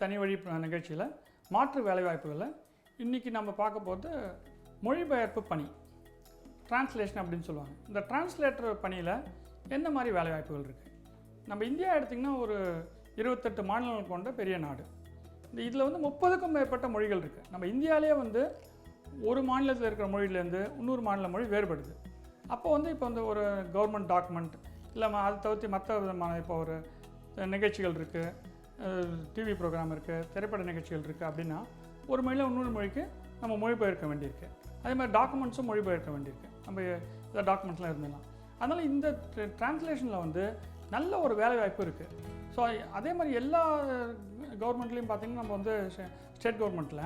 தனி வழி நிகழ்ச்சியில் மாற்று வேலைவாய்ப்புகளில் இன்றைக்கி நம்ம பார்க்க போகிறது மொழிபெயர்ப்பு பணி, டிரான்ஸ்லேஷன் அப்படின்னு சொல்லுவாங்க. இந்த டிரான்ஸ்லேட்டர் பணியில் எந்த மாதிரி வேலைவாய்ப்புகள் இருக்குது? நம்ம இந்தியா எடுத்திங்கன்னா ஒரு 28 மாநிலங்கள் கொண்ட பெரிய நாடு. இதில் வந்து 30க்கும் மேற்பட்ட மொழிகள் இருக்குது. நம்ம இந்தியாவிலே வந்து ஒரு மாநிலத்தில் இருக்கிற மொழியிலேருந்து இன்னொரு மாநில மொழி வேறுபடுது. அப்போ வந்து இப்போ வந்து ஒரு கவர்மெண்ட் டாக்குமெண்ட் இல்லை அதை தவிர்த்து மற்ற விதமான இப்போ ஒரு நிகழ்ச்சிகள் இருக்குது, டிவி ப்ரோக்ராம் இருக்குது, திரைப்பட நிகழ்ச்சிகள் இருக்குது அப்படின்னா ஒரு மொழியில் இன்னொரு மொழிக்கு நம்ம மொழிபெயர்க்க வேண்டியிருக்கு. அதே மாதிரி டாக்குமெண்ட்ஸும் மொழிபெயர்க்க வேண்டியிருக்கு. நம்ம இதை டாக்குமெண்ட்ஸ்லாம் இருந்தலாம். அதனால் இந்த டிரான்ஸ்லேஷனில் வந்து நல்ல ஒரு வேலைவாய்ப்பு இருக்குது. ஸோ அதே மாதிரி எல்லா கவர்மெண்ட்லேயும் பார்த்திங்கன்னா நம்ம வந்து ஸ்டேட் கவர்மெண்ட்டில்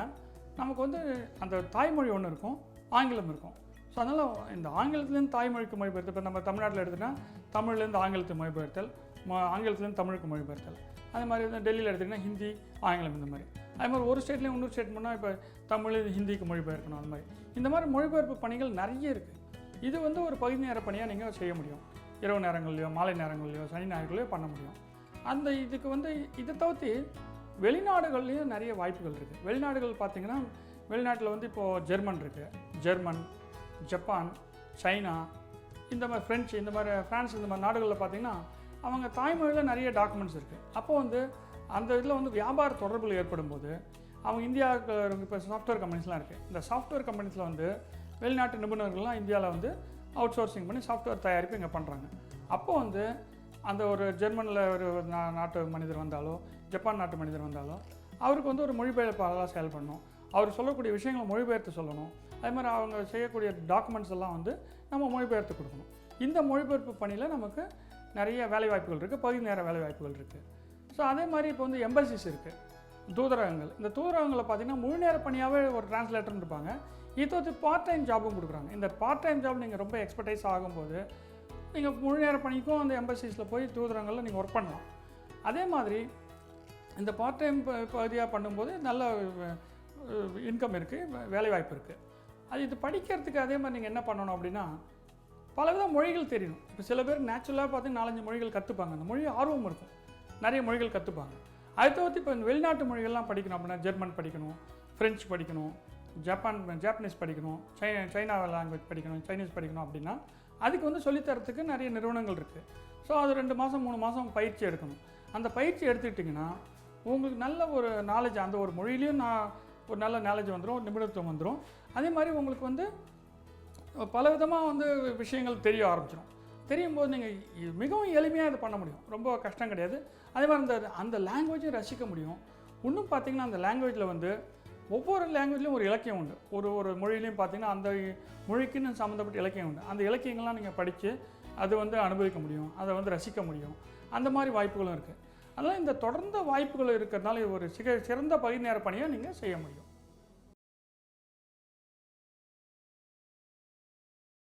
நமக்கு வந்து அந்த தாய்மொழி ஒன்று இருக்கும், ஆங்கிலம் இருக்கும். ஸோ அதனால் இந்த ஆங்கிலத்துலேருந்து தாய்மொழிக்கு மொழிபெயர்த்தல், இப்போ நம்ம தமிழ்நாட்டில் எடுத்துகிட்டா தமிழ்லேருந்து ஆங்கிலத்துக்கு மொழிபெயர்த்தல், ஆங்கிலத்துலேருந்து தமிழுக்கு மொழிபெயர்த்தல். அதே மாதிரி வந்து டெல்லியில் எடுத்துக்கிட்டிங்கன்னா ஹிந்தி, ஆங்கிலம் இந்த மாதிரி. அதே மாதிரி ஒரு ஸ்டேட்லேயும் இன்னொரு ஸ்டேட் பண்ணால் இப்போ தமிழ் ஹிந்திக்கு மொழிபெயர்க்கணும். அந்த மாதிரி இந்த மாதிரி மொழிபெயர்ப்பு பணிகள் நிறைய இருக்குது. இது வந்து ஒரு பகுதி நேர பணியாக நீங்கள் செய்ய முடியும். இரவு நேரங்கள்லையோ மாலை நேரங்கள்லையோ சனி ஞாயிறுலையோ பண்ண முடியும். அந்த இதுக்கு வந்து இதை தவிர்த்து வெளிநாடுகள்லேயும் நிறைய வாய்ப்புகள் இருக்குது. வெளிநாடுகள் பார்த்திங்கன்னா வெளிநாட்டில் வந்து இப்போது ஜெர்மன் இருக்குது, ஜெர்மன், ஜப்பான், சைனா, இந்த மாதிரி ஃப்ரெஞ்சு, இந்த மாதிரி ஃப்ரான்ஸ், இந்த மாதிரி நாடுகளில் பார்த்திங்கன்னா அவங்க தாய்மொழியில் நிறைய டாக்குமெண்ட்ஸ் இருக்குது. அப்போ வந்து அந்த இதில் வந்து வியாபார தொடர்புகள் ஏற்படும் போது அவங்க இந்தியாவுக்கு இப்போ சாஃப்ட்வேர் கம்பெனிஸ்லாம் இருக்குது. இந்த சாஃப்ட்வேர் கம்பெனிஸில் வந்து வெளிநாட்டு நிபுணர்கள்லாம் இந்தியாவில் வந்து அவுட் சோர்சிங் பண்ணி சாஃப்ட்வேர் தயாரிப்பு இங்கே பண்ணுறாங்க. அப்போ வந்து அந்த ஒரு ஜெர்மனில் ஒரு நாட்டு மனிதர் வந்தாலோ ஜப்பான் நாட்டு மனிதர் வந்தாலோ அவருக்கு வந்து ஒரு மொழிபெயர்ப்பாளராக செயல்படணும். அவர் சொல்லக்கூடிய விஷயங்களை மொழிபெயர்த்து சொல்லணும். அதே மாதிரி அவங்க செய்யக்கூடிய டாக்குமெண்ட்ஸ் எல்லாம் வந்து நம்ம மொழிபெயர்த்து கொடுக்கணும். இந்த மொழிபெயர்ப்பு பணியில் நமக்கு நிறைய வேலைவாய்ப்புகள் இருக்குது, பகுதி நேர வேலைவாய்ப்புகள் இருக்குது. ஸோ அதே மாதிரி இப்போ வந்து எம்பசிஸ் இருக்குது, தூதரகங்கள். இந்த தூதரகங்களில் பார்த்திங்கன்னா முழு நேர பணியாகவே ஒரு டிரான்ஸ்லேட்டர்னு இருப்பாங்க. இது வந்து பார்ட் டைம் ஜாபும் கொடுக்குறாங்க. இந்த பார்ட் டைம் ஜாப் நீங்கள் ரொம்ப எக்ஸ்பர்டைஸ் ஆகும்போது நீங்கள் முழு நேர பணிக்கும் அந்த எம்பசிஸில் போய் தூதரகங்களில் நீங்கள் ஒர்க் பண்ணலாம். அதே மாதிரி இந்த பார்ட் டைம் பகுதியாக பண்ணும்போது நல்ல இன்கம் இருக்குது, வேலைவாய்ப்பு இருக்குது. இது படிக்கிறதுக்கு அதே மாதிரி நீங்கள் என்ன பண்ணணும் அப்படின்னா பலவித மொழிகள் தெரியணும். இப்போ சில பேர் நேச்சுரலாக பார்த்து 4-5 மொழிகள் கற்றுப்பாங்க. அந்த மொழி ஆர்வம் இருக்கும், நிறைய மொழிகள் கற்றுப்பாங்க. அதை தவிர்த்து இப்போ இந்த வெளிநாட்டு மொழிகள்லாம் படிக்கணும் அப்படின்னா ஜெர்மன் படிக்கணும், ஃப்ரெஞ்சு படிக்கணும், ஜாப்பனீஸ் படிக்கணும், சைனா லாங்குவேஜ் படிக்கணும், சைனீஸ் படிக்கணும் அப்படின்னா அதுக்கு வந்து சொல்லித்தரத்துக்கு நிறைய நிறுவனங்கள் இருக்குது. ஸோ அது 2 மாதம் 3 மாதம் பயிற்சி எடுக்கணும். அந்த பயிற்சி எடுத்துக்கிட்டிங்கன்னா உங்களுக்கு நல்ல ஒரு நாலேஜ், அந்த ஒரு மொழியிலையும் ஒரு நல்ல நாலேஜ் வந்துடும், நிபுணத்துவம் வந்துடும். அதே மாதிரி உங்களுக்கு வந்து பல விதமாக வந்து விஷயங்கள் தெரிய ஆரம்பிச்சிடும். தெரியும் போது நீங்கள் மிகவும் எளிமையாக இது பண்ண முடியும், ரொம்ப கஷ்டம் கிடையாது. அதே மாதிரி அந்த லாங்குவேஜை ரசிக்க முடியும். இன்னும் பார்த்திங்கன்னா அந்த லாங்குவேஜில் வந்து ஒவ்வொரு லாங்குவேஜ்லேயும் ஒரு இலக்கியம் உண்டு. ஒரு மொழியிலையும் பார்த்திங்கன்னா அந்த மொழிக்குன்னு சம்மந்தப்பட்ட இலக்கியம் உண்டு. அந்த இலக்கியங்கள்லாம் நீங்கள் படித்து அது வந்து அனுபவிக்க முடியும், அதை வந்து ரசிக்க முடியும். அந்த மாதிரி வாய்ப்புகளும் இருக்குது. அதனால் இந்த தொடர்ந்த வாய்ப்புகள் இருக்கிறதுனால ஒரு சிறந்த பகுதி நேர பணியை நீங்கள் செய்ய முடியும்.